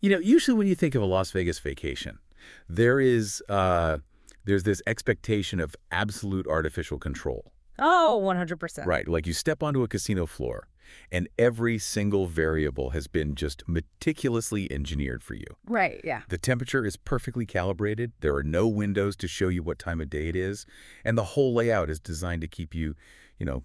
Usually when you think of a Las Vegas vacation, there is there's this expectation of absolute artificial control. Oh, 100%. Right, like you step onto a casino floor, and every single variable has been just meticulously engineered for you. Right, yeah. The temperature is perfectly calibrated, there are no windows to show you what time of day it is, and the whole layout is designed to keep you,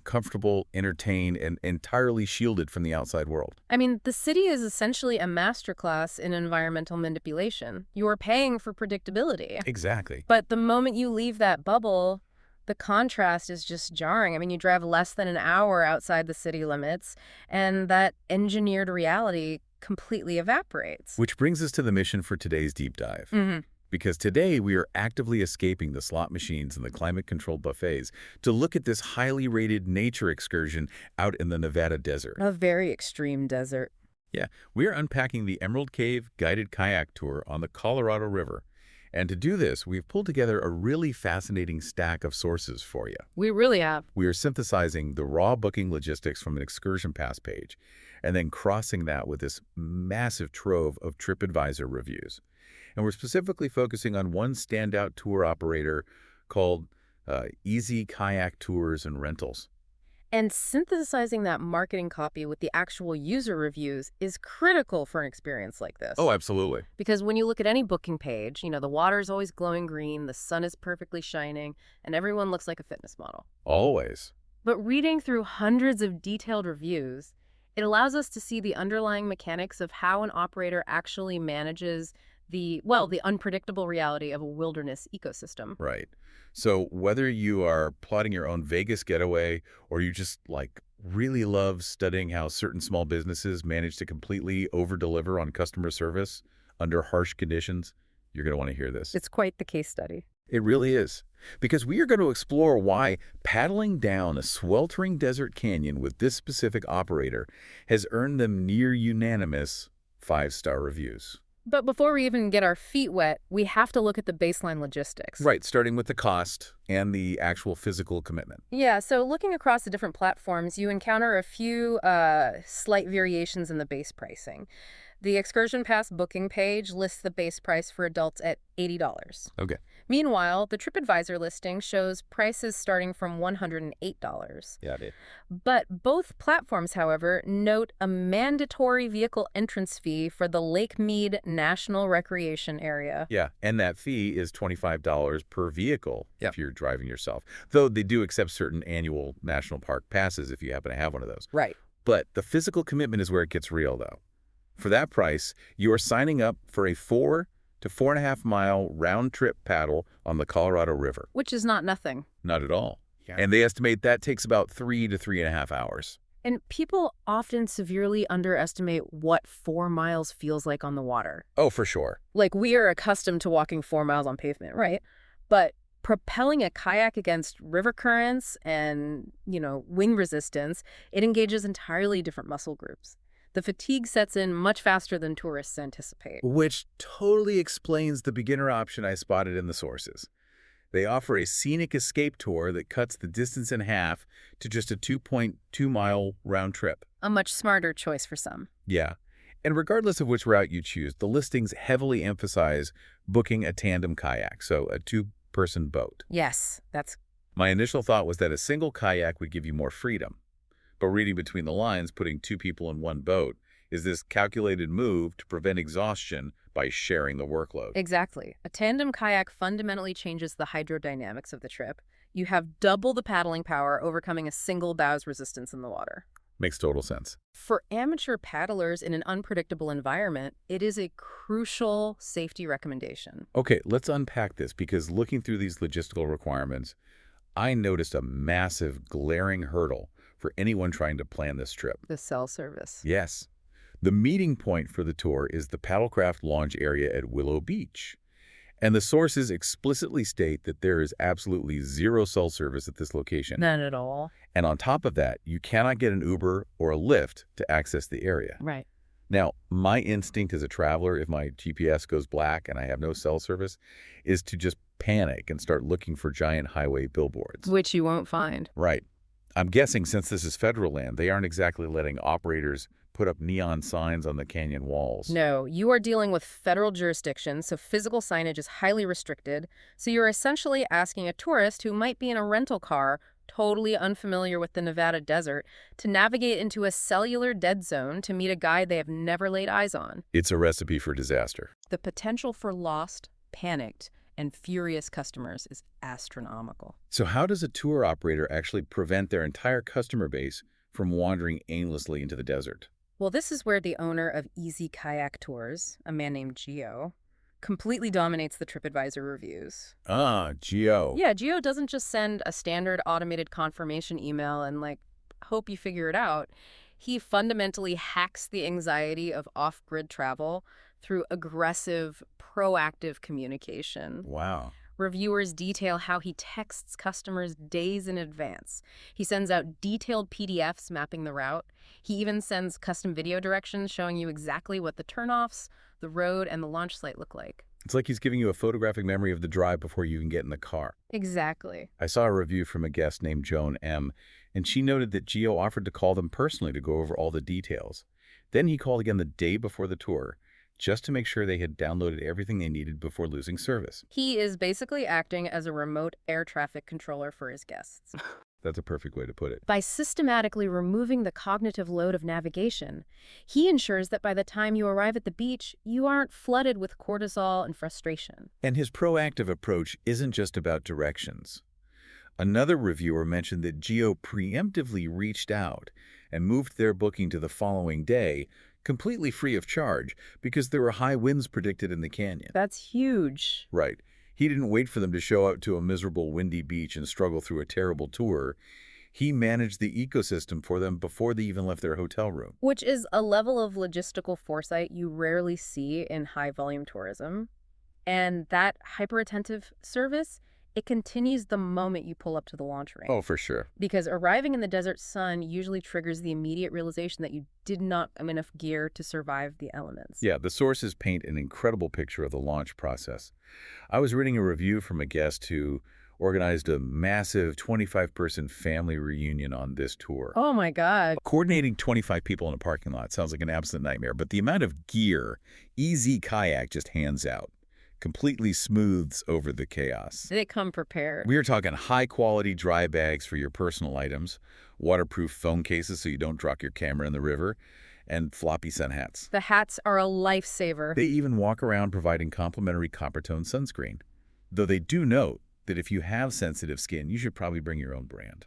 comfortable, entertained, and entirely shielded from the outside world. I mean, the city is essentially a masterclass in environmental manipulation. You are paying for predictability. Exactly. But the moment you leave that bubble, the contrast is just jarring. I mean, you drive less than an hour outside the city limits, and that engineered reality completely evaporates. Which brings us to the mission for today's deep dive. Because today we are actively escaping the slot machines and the climate-controlled buffets to look at this highly rated nature excursion out in the Nevada desert. A very extreme desert. Yeah, we are unpacking the Emerald Cave guided kayak tour on the Colorado River. And to do this, we've pulled together a really fascinating stack of sources for you. We really have. We are synthesizing the raw booking logistics from an ExcursionPass page, and then crossing that with this massive trove of TripAdvisor reviews. And we're specifically focusing on one standout tour operator called Easy Kayak Tours and Rentals. And synthesizing that marketing copy with the actual user reviews is critical for an experience like this. Oh, absolutely. Because when you look at any booking page, the water is always glowing green, the sun is perfectly shining, and everyone looks like a fitness model. Always. But reading through hundreds of detailed reviews, it allows us to see the underlying mechanics of how an operator actually manages the unpredictable reality of a wilderness ecosystem. Right. So whether you are plotting your own Vegas getaway or you just really love studying how certain small businesses manage to completely over-deliver on customer service under harsh conditions, you're going to want to hear this. It's quite the case study. It really is. Because we are going to explore why paddling down a sweltering desert canyon with this specific operator has earned them near unanimous 5-star reviews. But before we even get our feet wet, we have to look at the baseline logistics. Right, starting with the cost and the actual physical commitment. Yeah, so looking across the different platforms, you encounter a few slight variations in the base pricing. The ExcursionPass booking page lists the base price for adults at $80. Okay. Meanwhile, the TripAdvisor listing shows prices starting from $108. Yeah, it is. But both platforms, however, note a mandatory vehicle entrance fee for the Lake Mead National Recreation Area. Yeah, and that fee is $25 per vehicle if you're driving yourself. Though they do accept certain annual national park passes if you happen to have one of those. Right. But the physical commitment is where it gets real, though. For that price, you are signing up for a 4 to 4.5 mile round-trip paddle on the Colorado River. Which is not nothing. Not at all. Yeah. And they estimate that takes about 3 to 3.5 hours. And people often severely underestimate what 4 miles feels like on the water. Oh, for sure. Like, we are accustomed to walking 4 miles on pavement, right? But propelling a kayak against river currents and, wind resistance, it engages entirely different muscle groups. The fatigue sets in much faster than tourists anticipate. Which totally explains the beginner option I spotted in the sources. They offer a scenic escape tour that cuts the distance in half to just a 2.2-mile round trip. A much smarter choice for some. Yeah. And regardless of which route you choose, the listings heavily emphasize booking a tandem kayak, so a 2-person boat. Yes, My initial thought was that a single kayak would give you more freedom. But reading between the lines, putting 2 people in one boat is this calculated move to prevent exhaustion by sharing the workload. Exactly. A tandem kayak fundamentally changes the hydrodynamics of the trip. You have double the paddling power, overcoming a single bow's resistance in the water. Makes total sense. For amateur paddlers in an unpredictable environment, it is a crucial safety recommendation. Okay, let's unpack this, because looking through these logistical requirements, I noticed a massive, glaring hurdle for anyone trying to plan this trip. The cell service. Yes. The meeting point for the tour is the paddlecraft launch area at Willow Beach. And the sources explicitly state that there is absolutely zero cell service at this location. None at all. And on top of that, you cannot get an Uber or a Lyft to access the area. Right. Now, my instinct as a traveler, if my GPS goes black and I have no cell service, is to just panic and start looking for giant highway billboards. Which you won't find. Right. I'm guessing since this is federal land, they aren't exactly letting operators put up neon signs on the canyon walls. No, you are dealing with federal jurisdiction, so physical signage is highly restricted. So you're essentially asking a tourist who might be in a rental car, totally unfamiliar with the Nevada desert, to navigate into a cellular dead zone to meet a guide they have never laid eyes on. It's a recipe for disaster. The potential for lost, panicked, and furious customers is astronomical. So how does a tour operator actually prevent their entire customer base from wandering aimlessly into the desert? Well, this is where the owner of Easy Kayak Tours, a man named Geo, completely dominates the TripAdvisor reviews. Ah, Geo. Yeah, Geo doesn't just send a standard automated confirmation email and, hope you figure it out. He fundamentally hacks the anxiety of off-grid travel through aggressive, proactive communication. Wow. Reviewers detail how he texts customers days in advance. He sends out detailed PDFs mapping the route. He even sends custom video directions showing you exactly what the turnoffs, the road, and the launch site look like. It's like he's giving you a photographic memory of the drive before you even get in the car. Exactly. I saw a review from a guest named Joan M., and she noted that Geo offered to call them personally to go over all the details. Then he called again the day before the tour, just to make sure they had downloaded everything they needed before losing service. He is basically acting as a remote air traffic controller for his guests. That's a perfect way to put it. By systematically removing the cognitive load of navigation, he ensures that by the time you arrive at the beach, you aren't flooded with cortisol and frustration. And his proactive approach isn't just about directions. Another reviewer mentioned that Geo preemptively reached out and moved their booking to the following day, completely free of charge, because there were high winds predicted in the canyon. That's huge. Right. He didn't wait for them to show up to a miserable windy beach and struggle through a terrible tour. He managed the ecosystem for them before they even left their hotel room. Which is a level of logistical foresight you rarely see in high-volume tourism. And that hyper-attentive service, it continues the moment you pull up to the launch range. Oh, for sure. Because arriving in the desert sun usually triggers the immediate realization that you did not have enough gear to survive the elements. Yeah, the sources paint an incredible picture of the launch process. I was reading a review from a guest who organized a massive 25-person family reunion on this tour. Oh my God. Coordinating 25 people in a parking lot sounds like an absolute nightmare, but the amount of gear Easy Kayak just hands out completely smooths over the chaos. They come prepared. We are talking high-quality dry bags for your personal items, waterproof phone cases so you don't drop your camera in the river, and floppy sun hats. The hats are a lifesaver. They even walk around providing complimentary copper-tone sunscreen, though they do note that if you have sensitive skin, you should probably bring your own brand.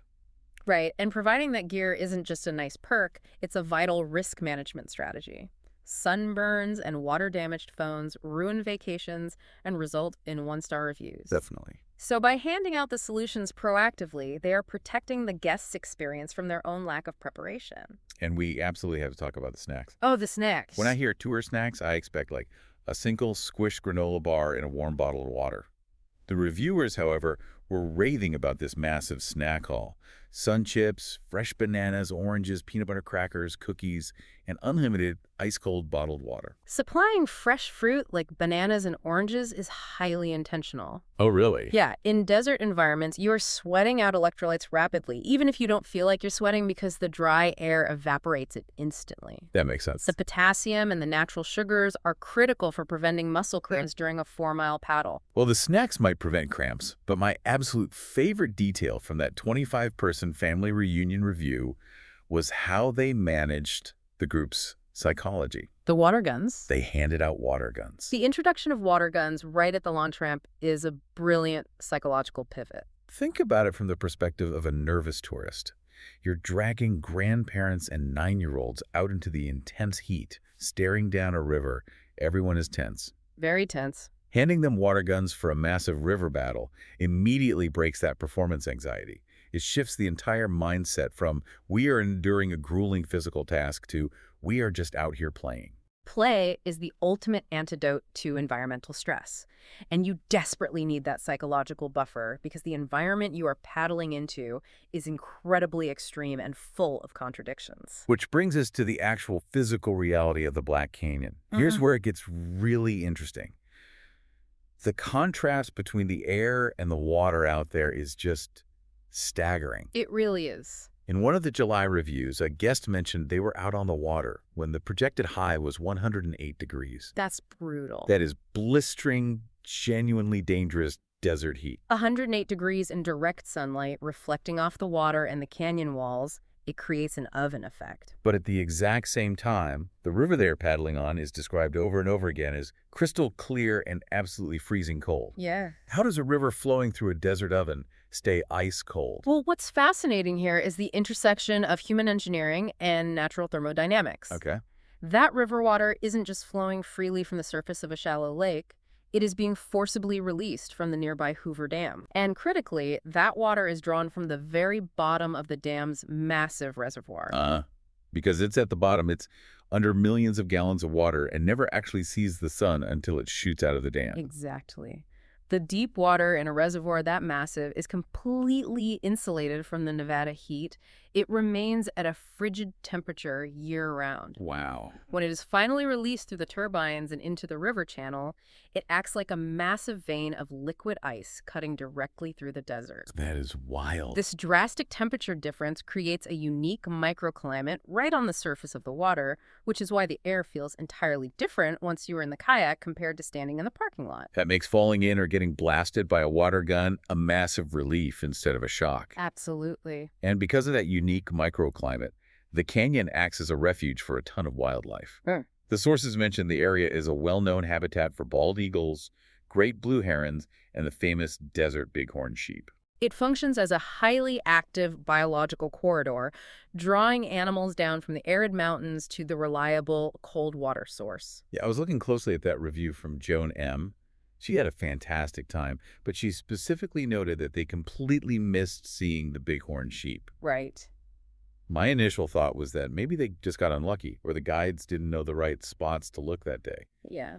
Right, and providing that gear isn't just a nice perk, it's a vital risk management strategy. Sunburns and water-damaged phones ruin vacations and result in one-star reviews. Definitely. So by handing out the solutions proactively, they are protecting the guest's experience from their own lack of preparation. And we absolutely have to talk about the snacks. Oh, the snacks. When I hear tour snacks, I expect like a single squished granola bar and a warm bottle of water. The reviewers, however, were raving about this massive snack haul. Sun chips, fresh bananas, oranges, peanut butter crackers, cookies, and unlimited ice-cold bottled water. Supplying fresh fruit like bananas and oranges is highly intentional. Oh, really? Yeah, in desert environments, you are sweating out electrolytes rapidly, even if you don't feel like you're sweating because the dry air evaporates it instantly. That makes sense. The potassium and the natural sugars are critical for preventing muscle cramps during a 4-mile paddle. Well, the snacks might prevent cramps, but my absolute favorite detail from that 25-person family reunion review was how they managed the group's psychology. The water guns. They handed out water guns. The introduction of water guns right at the launch ramp is a brilliant psychological pivot. Think about it from the perspective of a nervous tourist. You're dragging grandparents and 9-year-olds out into the intense heat, staring down a river. Everyone is tense. Very tense. Handing them water guns for a massive river battle immediately breaks that performance anxiety. It shifts the entire mindset from we are enduring a grueling physical task to we are just out here playing. Play is the ultimate antidote to environmental stress. And you desperately need that psychological buffer because the environment you are paddling into is incredibly extreme and full of contradictions. Which brings us to the actual physical reality of the Black Canyon. Here's where it gets really interesting. The contrast between the air and the water out there is just staggering. It really is. In one of the July reviews, a guest mentioned they were out on the water when the projected high was 108 degrees. That's brutal. That is blistering, genuinely dangerous desert heat. 108 degrees in direct sunlight reflecting off the water and the canyon walls, it creates an oven effect. But at the exact same time, the river they are paddling on is described over and over again as crystal clear and absolutely freezing cold. Yeah. How does a river flowing through a desert oven stay ice cold? Well, what's fascinating here is the intersection of human engineering and natural thermodynamics. Okay. That river water isn't just flowing freely from the surface of a shallow lake. It is being forcibly released from the nearby Hoover Dam. And critically, that water is drawn from the very bottom of the dam's massive reservoir. Because it's at the bottom, it's under millions of gallons of water and never actually sees the sun until it shoots out of the dam. Exactly. The deep water in a reservoir that massive is completely insulated from the Nevada heat. It remains at a frigid temperature year-round. Wow. When it is finally released through the turbines and into the river channel, it acts like a massive vein of liquid ice cutting directly through the desert. That is wild. This drastic temperature difference creates a unique microclimate right on the surface of the water, which is why the air feels entirely different once you are in the kayak compared to standing in the parking lot. That makes falling in or getting blasted by a water gun a massive relief instead of a shock. Absolutely. And because of that unique microclimate, the canyon acts as a refuge for a ton of wildlife. The sources mention the area is a well-known habitat for bald eagles, great blue herons, and the famous desert bighorn sheep. It functions as a highly active biological corridor, drawing animals down from the arid mountains to the reliable cold water source. Yeah, I was looking closely at that review from Joan M. She had a fantastic time, but she specifically noted that they completely missed seeing the bighorn sheep. Right. My initial thought was that maybe they just got unlucky, or the guides didn't know the right spots to look that day. Yeah.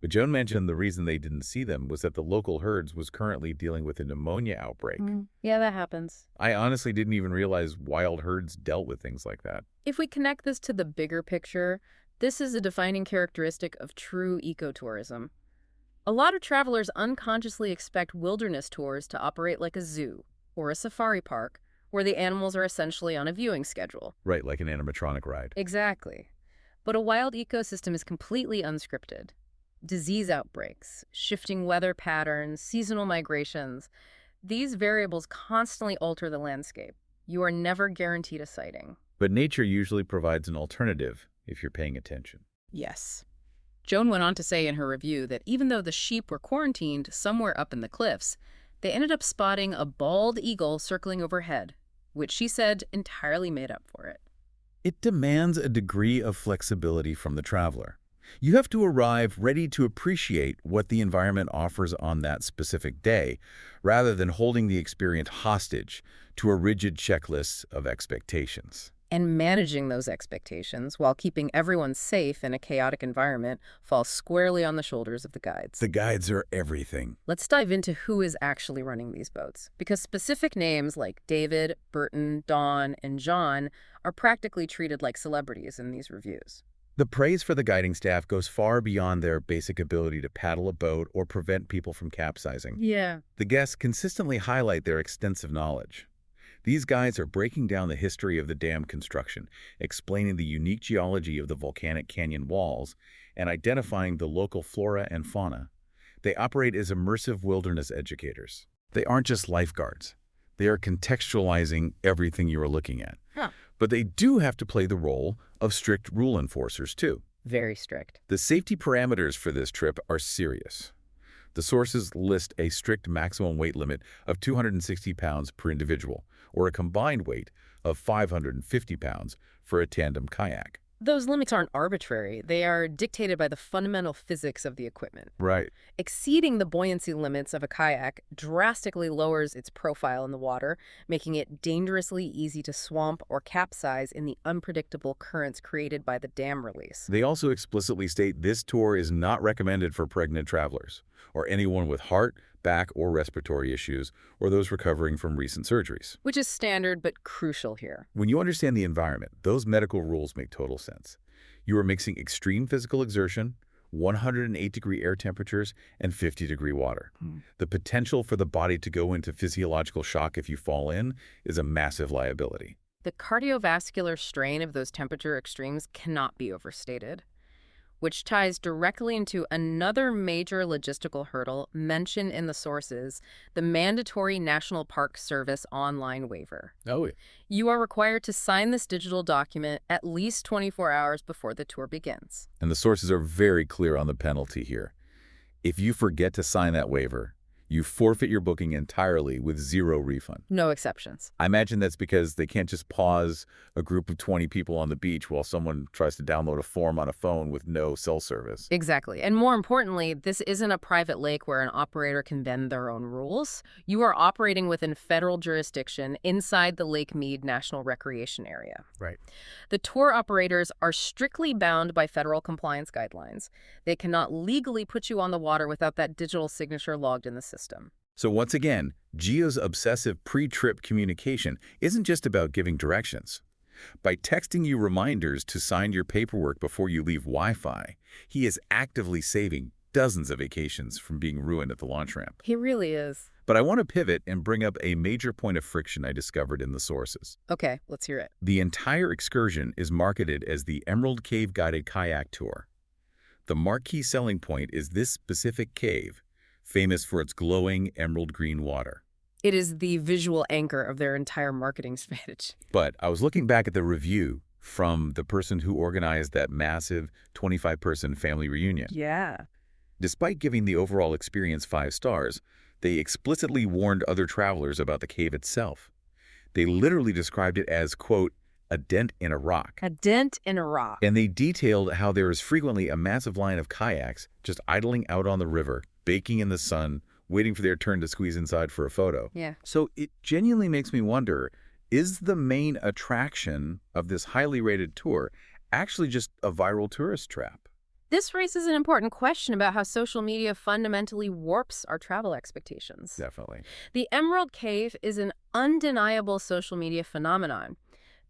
But Joan mentioned the reason they didn't see them was that the local herds was currently dealing with a pneumonia outbreak. Yeah, that happens. I honestly didn't even realize wild herds dealt with things like that. If we connect this to the bigger picture, this is a defining characteristic of true ecotourism. A lot of travelers unconsciously expect wilderness tours to operate like a zoo or a safari park, where the animals are essentially on a viewing schedule. Right, like an animatronic ride. Exactly. But a wild ecosystem is completely unscripted. Disease outbreaks, shifting weather patterns, seasonal migrations, these variables constantly alter the landscape. You are never guaranteed a sighting. But nature usually provides an alternative if you're paying attention. Yes. Joan went on to say in her review that even though the sheep were quarantined somewhere up in the cliffs, they ended up spotting a bald eagle circling overhead, which she said entirely made up for it. It demands a degree of flexibility from the traveler. You have to arrive ready to appreciate what the environment offers on that specific day, rather than holding the experience hostage to a rigid checklist of expectations. And managing those expectations while keeping everyone safe in a chaotic environment falls squarely on the shoulders of the guides. The guides are everything. Let's dive into who is actually running these boats, because specific names like David, Burton, Dawn, and John are practically treated like celebrities in these reviews. The praise for the guiding staff goes far beyond their basic ability to paddle a boat or prevent people from capsizing. Yeah. The guests consistently highlight their extensive knowledge. These guides are breaking down the history of the dam construction, explaining the unique geology of the volcanic canyon walls, and identifying the local flora and fauna. They operate as immersive wilderness educators. They aren't just lifeguards. They are contextualizing everything you are looking at. But they do have to play the role of strict rule enforcers, too. Very strict. The safety parameters for this trip are serious. The sources list a strict maximum weight limit of 260 pounds per individual, or a combined weight of 550 pounds for a tandem kayak. Those limits aren't arbitrary. They are dictated by the fundamental physics of the equipment. Right. Exceeding the buoyancy limits of a kayak drastically lowers its profile in the water, making it dangerously easy to swamp or capsize in the unpredictable currents created by the dam release. They also explicitly state this tour is not recommended for pregnant travelers, or anyone with heart, back, or respiratory issues, or those recovering from recent surgeries. Which is standard but crucial here. When you understand the environment, those medical rules make total sense. You are mixing extreme physical exertion, 108-degree air temperatures, and 50-degree water. The potential for the body to go into physiological shock if you fall in is a massive liability. The cardiovascular strain of those temperature extremes cannot be overstated, which ties directly into another major logistical hurdle mentioned in the sources, the mandatory National Park Service online waiver. Oh, yeah. You are required to sign this digital document at least 24 hours before the tour begins. And the sources are very clear on the penalty here. If you forget to sign that waiver, you forfeit your booking entirely with zero refund. No exceptions. I imagine that's because they can't just pause a group of 20 people on the beach while someone tries to download a form on a phone with no cell service. Exactly. And more importantly, this isn't a private lake where an operator can bend their own rules. You are operating within federal jurisdiction inside the Lake Mead National Recreation Area. Right. The tour operators are strictly bound by federal compliance guidelines. They cannot legally put you on the water without that digital signature logged in the system. So once again, Gio's obsessive pre-trip communication isn't just about giving directions. By texting you reminders to sign your paperwork before you leave Wi-Fi, he is actively saving dozens of vacations from being ruined at the launch ramp. He really is. But I want to pivot and bring up a major point of friction I discovered in the sources. Okay, let's hear it. The entire excursion is marketed as the Emerald Cave Guided Kayak Tour. The marquee selling point is this specific cave, famous for its glowing emerald green water. It is the visual anchor of their entire marketing strategy. But I was looking back at the review from the person who organized that massive 25-person family reunion. Yeah. Despite giving the overall experience 5 stars, they explicitly warned other travelers about the cave itself. They literally described it as, quote, a dent in a rock. A dent in a rock. And they detailed how there is frequently a massive line of kayaks just idling out on the river, baking in the sun, waiting for their turn to squeeze inside for a photo. Yeah. So it genuinely makes me wonder, is the main attraction of this highly rated tour actually just a viral tourist trap? This raises an important question about how social media fundamentally warps our travel expectations. Definitely. The Emerald Cave is an undeniable social media phenomenon.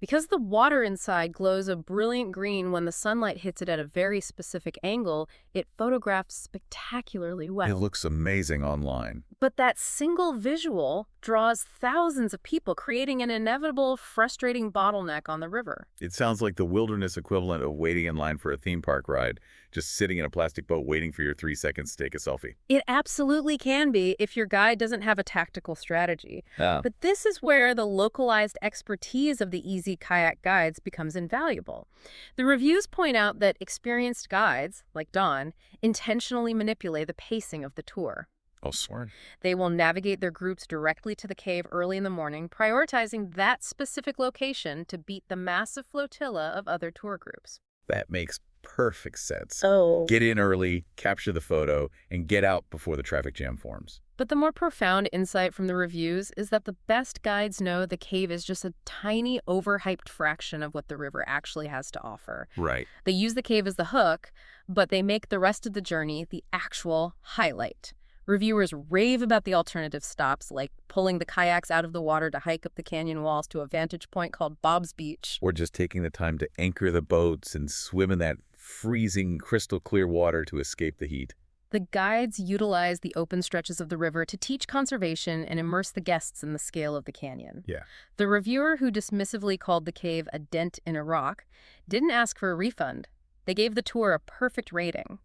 Because the water inside glows a brilliant green when the sunlight hits it at a very specific angle, it photographs spectacularly well. It looks amazing online. But that single visual draws thousands of people, creating an inevitable, frustrating bottleneck on the river. It sounds like the wilderness equivalent of waiting in line for a theme park ride, just sitting in a plastic boat waiting for your 3 seconds to take a selfie. It absolutely can be if your guide doesn't have a tactical strategy. But this is where the localized expertise of the easy kayak guides becomes invaluable. The reviews point out that experienced guides, like Don, intentionally manipulate the pacing of the tour. Oh, sworn. They will navigate their groups directly to the cave early in the morning, prioritizing that specific location to beat the massive flotilla of other tour groups. That makes perfect sense. Oh. Get in early, capture the photo, and get out before the traffic jam forms. But the more profound insight from the reviews is that the best guides know the cave is just a tiny, overhyped fraction of what the river actually has to offer. Right. They use the cave as the hook, but they make the rest of the journey the actual highlight. Reviewers rave about the alternative stops, like pulling the kayaks out of the water to hike up the canyon walls to a vantage point called Bob's Beach. Or just taking the time to anchor the boats and swim in that freezing, crystal clear water to escape the heat. The guides utilize the open stretches of the river to teach conservation and immerse the guests in the scale of the canyon. Yeah. The reviewer who dismissively called the cave a dent in a rock didn't ask for a refund. They gave the tour a perfect rating.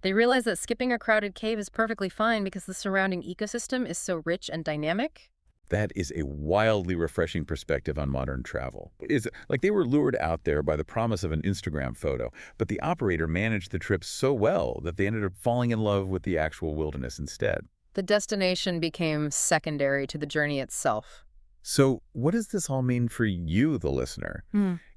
They realized that skipping a crowded cave is perfectly fine because the surrounding ecosystem is so rich and dynamic. That is a wildly refreshing perspective on modern travel. It's like they were lured out there by the promise of an Instagram photo, but the operator managed the trip so well that they ended up falling in love with the actual wilderness instead. The destination became secondary to the journey itself. So what does this all mean for you, the listener?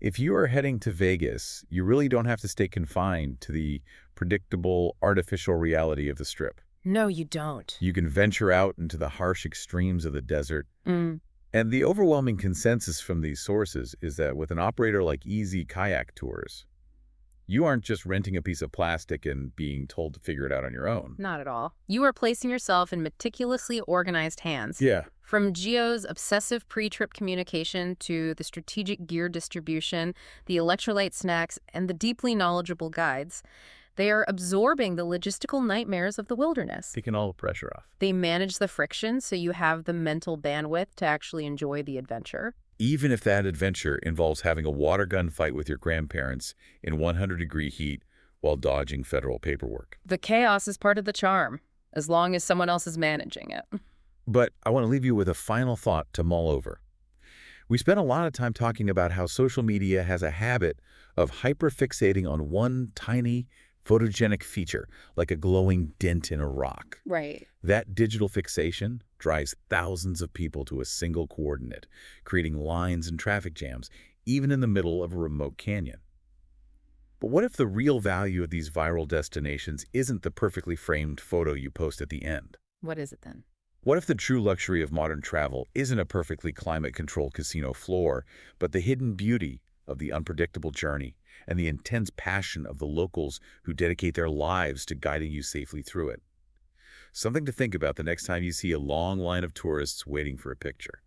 If you are heading to Vegas, you really don't have to stay confined to the predictable, artificial reality of the Strip. No, you don't. You can venture out into the harsh extremes of the desert. And the overwhelming consensus from these sources is that with an operator like Easy Kayak Tours, you aren't just renting a piece of plastic and being told to figure it out on your own. Not at all. You are placing yourself in meticulously organized hands. Yeah. From Gio's obsessive pre-trip communication to the strategic gear distribution, the electrolyte snacks, and the deeply knowledgeable guides, they are absorbing the logistical nightmares of the wilderness. Taking all the pressure off. They manage the friction so you have the mental bandwidth to actually enjoy the adventure. even if that adventure involves having a water gun fight with your grandparents in 100-degree heat while dodging federal paperwork. The chaos is part of the charm, as long as someone else is managing it. But I want to leave you with a final thought to mull over. We spent a lot of time talking about how social media has a habit of hyperfixating on one tiny, photogenic feature, like a glowing dent in a rock. Right. That digital fixation drives thousands of people to a single coordinate, creating lines and traffic jams, even in the middle of a remote canyon. But what if the real value of these viral destinations isn't the perfectly framed photo you post at the end? What is it then? What if the true luxury of modern travel isn't a perfectly climate-controlled casino floor, but the hidden beauty of the unpredictable journey and the intense passion of the locals who dedicate their lives to guiding you safely through it? Something to think about the next time you see a long line of tourists waiting for a picture.